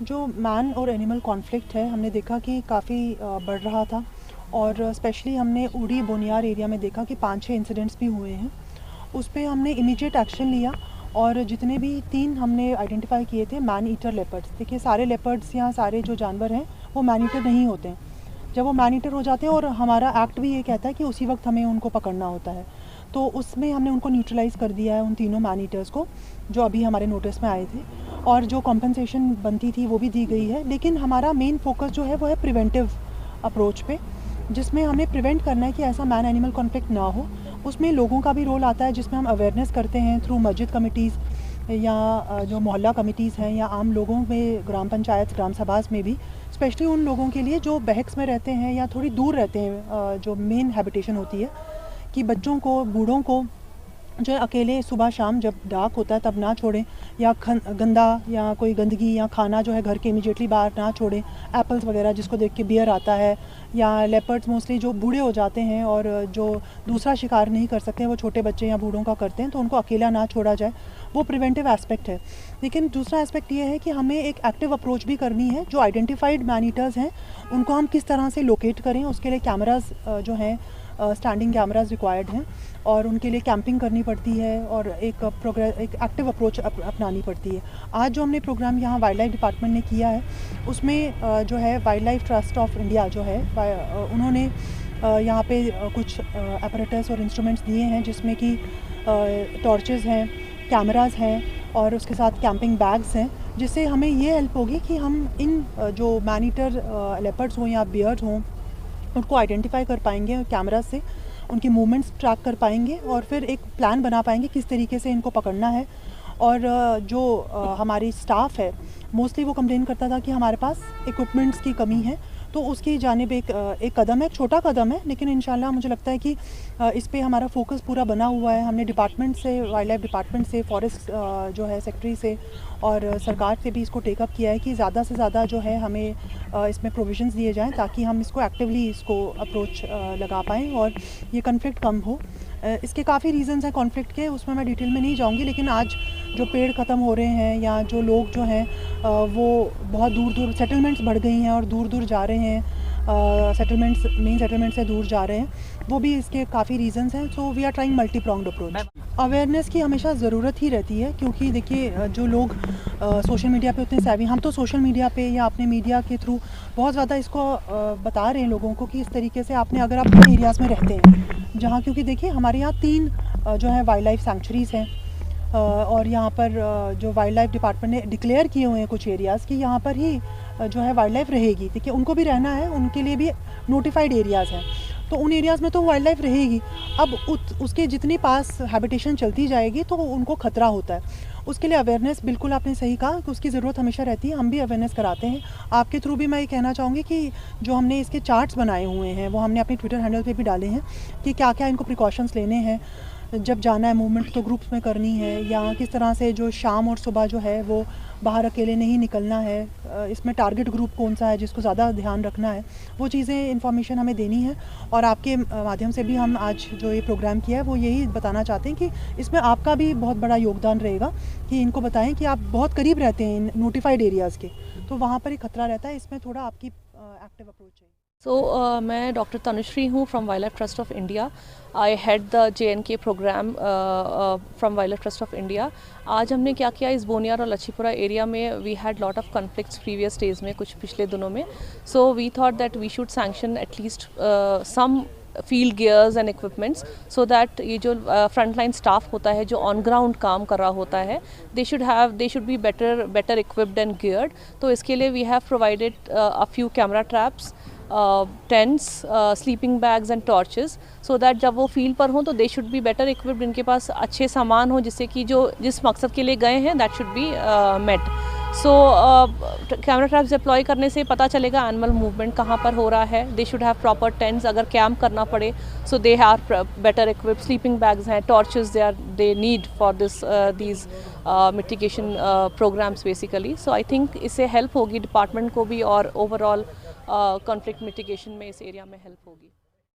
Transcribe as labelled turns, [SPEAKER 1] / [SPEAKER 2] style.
[SPEAKER 1] जो मैन और animal conflict है, हमने देखा कि काफ़ी बढ़ रहा था और स्पेशली हमने उड़ी बोनियार एरिया में देखा कि 5-6 इंसिडेंट्स भी हुए हैं। उस पे हमने इमीडिएट एक्शन लिया और जितने भी 3 हमने आइडेंटिफाई किए थे मैन ईटर लेपर्ड्स। देखिए, सारे लेपर्ड्स या सारे जो जानवर हैं वो मैन ईटर नहीं होते हैं। जब वो मैन ईटर हो जाते हैं और हमारा एक्ट भी ये कहता है कि उसी वक्त हमें उनको पकड़ना होता है, तो उसमें हमने उनको न्यूट्रलाइज़ कर दिया है, उन तीनों मैन ईटर्स को, जो अभी हमारे नोटिस में आए थे, और जो कॉम्पनसेशन बनती थी वो भी दी गई है। लेकिन हमारा मेन फोकस जो है वो है प्रिवेंटिव अप्रोच पे, जिसमें हमें प्रिवेंट करना है कि ऐसा मैन एनिमल कॉन्फ्लिक्ट ना हो। उसमें लोगों का भी रोल आता है, जिसमें हम अवेयरनेस करते हैं थ्रू मस्जिद कमिटीज़ या जो मोहल्ला कमिटीज़ हैं या आम लोगों में, ग्राम पंचायत, ग्राम सभास में भी, स्पेशली उन लोगों के लिए जो बहक्स में रहते हैं या थोड़ी दूर रहते हैं जो मेन हैबिटेशन होती है, कि बच्चों को, बूढ़ों को जो है अकेले सुबह शाम जब डार्क होता है तब ना छोड़ें, या गंदा या कोई गंदगी या खाना जो है घर के इमीडिएटली बाहर ना छोड़ें। एप्पल्स वगैरह जिसको देख के बियर आता है, या लेपर्ड्स मोस्टली जो बूढ़े हो जाते हैं और जो दूसरा शिकार नहीं कर सकते, वो छोटे बच्चे या बूढ़ों का करते हैं, तो उनको अकेला ना छोड़ा जाए। वो प्रिवेंटिव एस्पेक्ट है। लेकिन दूसरा एस्पेक्ट ये है कि हमें एक एक्टिव अप्रोच भी करनी है। जो आइडेंटिफाइड मैन ईटर्स हैं उनको हम किस तरह से लोकेट करें, उसके लिए कैमराज जो हैं, स्टैंडिंग कैमराज रिक्वायर्ड हैं, और उनके लिए कैंपिंग करनी पड़ती है और एक एक्टिव अप्रोच अपनानी पड़ती है। आज जो हमने प्रोग्राम यहाँ वाइल्ड लाइफ डिपार्टमेंट ने किया है, उसमें जो है wild life trust of India जो है, उन्होंने यहाँ पे कुछ अपरेटस और इंस्ट्रूमेंट्स दिए हैं, जिसमें कि टॉर्चेस हैं, कैमरास हैं और उसके साथ कैंपिंग बैग्स हैं, जिससे हमें ये हेल्प होगी कि हम इन जो मैन ईटर लेपर्ड्स हों या बियर्स हों, उनको आइडेंटिफाई कर पाएंगे कैमरा से, उनकी मूवमेंट्स ट्रैक कर पाएंगे और फिर एक प्लान बना पाएंगे किस तरीके से इनको पकड़ना है। और जो हमारी स्टाफ है, मोस्टली वो कंप्लेन करता था कि हमारे पास इक्विपमेंट्स की कमी है, तो उसकी जानिब एक कदम है, छोटा कदम है, लेकिन इंशाल्लाह मुझे लगता है कि इस पे हमारा फोकस पूरा बना हुआ है। हमने डिपार्टमेंट से, वाइल्ड लाइफ डिपार्टमेंट से, फॉरेस्ट जो है सेक्रेटरी से और सरकार से भी इसको टेकअप किया है कि ज़्यादा से ज़्यादा जो है हमें इसमें प्रोविजंस दिए जाएं, ताकि हम इसको एक्टिवली इसको अप्रोच लगा पाएँ और ये कन्फ्लिक्ट कम हो। इसके काफ़ी रीज़न्स हैं कॉन्फ्लिक्ट के, उसमें मैं डिटेल में नहीं जाऊंगी, लेकिन आज जो पेड़ ख़त्म हो रहे हैं या जो लोग जो हैं वो बहुत दूर दूर, सेटलमेंट्स बढ़ गई हैं और दूर दूर जा रहे हैं, सेटलमेंट्स, मेन सेटलमेंट से दूर जा रहे हैं, वो भी इसके काफ़ी रीज़न्स हैं। So we are trying multi pronged approach. Awareness की हमेशा ज़रूरत ही रहती है, क्योंकि देखिए जो लोग सोशल मीडिया पे उतने savvy, हम तो सोशल मीडिया पे या अपने मीडिया के थ्रू बहुत ज़्यादा इसको बता रहे हैं लोगों को कि इस तरीके से आपने, अगर आप उन एरियाज़ में रहते हैं जहाँ, क्योंकि देखिए हमारे यहाँ 3 जो है वाइल्ड लाइफ सैंक्चुरीज़ हैं, और यहाँ पर जो वाइल्ड लाइफ डिपार्टमेंट ने डिक्लेयर किए हुए हैं कुछ एरियाज़ कि यहाँ पर ही जो है वाइल्ड लाइफ रहेगी। देखिए, उनको भी रहना है, उनके लिए भी नोटिफाइड एरियाज़ हैं, तो उन एरियाज़ में तो वाइल्ड लाइफ रहेगी। अब उसके जितनी पास हैबिटेशन चलती जाएगी तो उनको ख़तरा होता है। उसके लिए अवेयरनेस, बिल्कुल आपने सही कहा कि उसकी ज़रूरत हमेशा रहती है। हम भी अवेयरनेस कराते हैं। आपके थ्रू भी मैं ये कहना चाहूँगी कि जो हमने इसके चार्ट्स बनाए हुए हैं वो हमने अपने ट्विटर हैंडल पे भी डाले हैं कि क्या क्या इनको प्रिकॉशंस लेने हैं, जब जाना है मूवमेंट तो ग्रुप्स में करनी है, या किस तरह से जो शाम और सुबह जो है वो बाहर अकेले नहीं निकलना है, इसमें टारगेट ग्रुप कौन सा है जिसको ज़्यादा ध्यान रखना है, वो चीज़ें इन्फॉर्मेशन हमें देनी है। और आपके माध्यम से भी हम आज जो ये प्रोग्राम किया है वो यही बताना चाहते हैं कि इसमें आपका भी बहुत बड़ा योगदान रहेगा, कि इनको बताएं कि आप बहुत करीब रहते हैं इन नोटिफाइड एरियाज़ के, तो वहाँ पर ही खतरा रहता है। इसमें थोड़ा आपकी एक्टिव अप्रोच है।
[SPEAKER 2] मैं डॉक्टर तनुश्री हूँ from wildlife trust of India. I head the JNK program from wildlife trust of India. आज हमने क्या किया, इस बोनियार और लच्छीपुरा एरिया में we had lot of conflicts previous days में, कुछ पिछले दिनों में। So we thought that we should sanction at least some field gears and equipments, so that ये जो फ्रंट लाइन स्टाफ होता है जो ऑन ग्राउंड काम कर रहा होता है, they should be better equipped and geared. तो इसके लिए we have provided a few camera traps, tents, sleeping bags and torches, so that जब वो फील्ड पर हों तो they should be better equipped, इनके पास अच्छे सामान हो, जिससे कि जो जिस मकसद के लिए गए हैं that should be met. So camera traps deploy करने से पता चलेगा एनिमल मूवमेंट कहाँ पर हो रहा है। They should have proper tents, अगर कैंप करना पड़े so they have better equipped, sleeping bags हैं, torches they need for these mitigation programs basically. So I think इससे हेल्प होगी डिपार्टमेंट को भी और ओवरऑल कॉन्फ्लिक्ट मिटिगेशन में इस एरिया में हेल्प होगी।